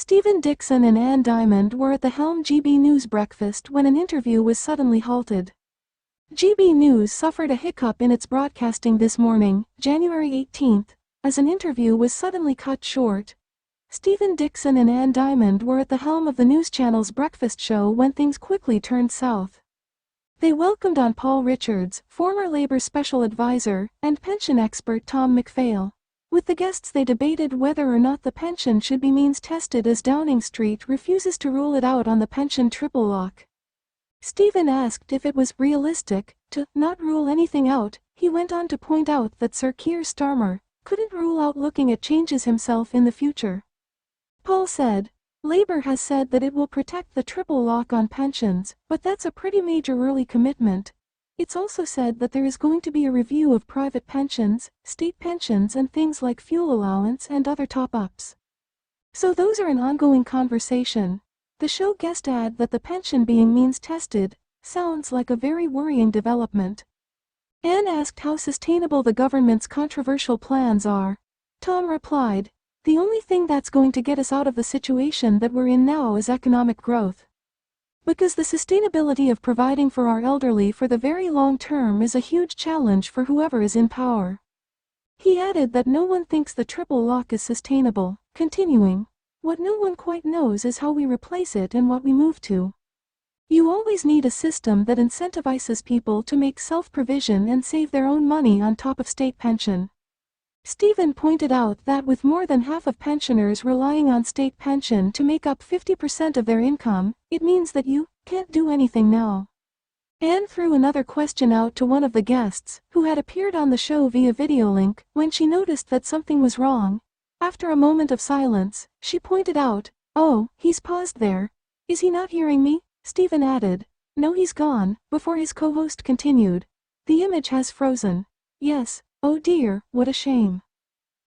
Stephen Dixon and Ann Diamond were at the helm GB News breakfast when an interview was suddenly halted. GB News suffered a hiccup in its broadcasting this morning, January 18, as an interview was suddenly cut short. Stephen Dixon and Ann Diamond were at the helm of the news channel's breakfast show when things quickly turned south. They welcomed on Paul Richards, former Labor Special Advisor, and pension expert Tom McPhail. With the guests they debated whether or not the pension should be means tested as Downing Street refuses to rule it out on the pension triple lock. Stephen asked if it was realistic to not rule anything out. He went on to point out that Sir Keir Starmer couldn't rule out looking at changes himself in the future. Paul said, "Labour has said that it will protect the triple lock on pensions, but that's a pretty major early commitment. It's also said that there is going to be a review of private pensions, state pensions and things like fuel allowance and other top-ups. So those are an ongoing conversation." The show guest added that the pension being means tested sounds like a very worrying development. Anne asked how sustainable the government's controversial plans are. Tom replied, "The only thing that's going to get us out of the situation that we're in now is economic growth. Because the sustainability of providing for our elderly for the very long term is a huge challenge for whoever is in power." He added that no one thinks the triple lock is sustainable, continuing, "What no one quite knows is how we replace it and what we move to. You always need a system that incentivizes people to make self-provision and save their own money on top of state pension." Stephen pointed out that with more than half of pensioners relying on state pension to make up 50% of their income, it means that you can't do anything now. Anne threw another question out to one of the guests, who had appeared on the show via video link, when she noticed that something was wrong. After a moment of silence, she pointed out, "Oh, he's paused there. Is he not hearing me?" Stephen added, "No, he's gone," before his co-host continued, "The image has frozen. Yes, oh dear, what a shame."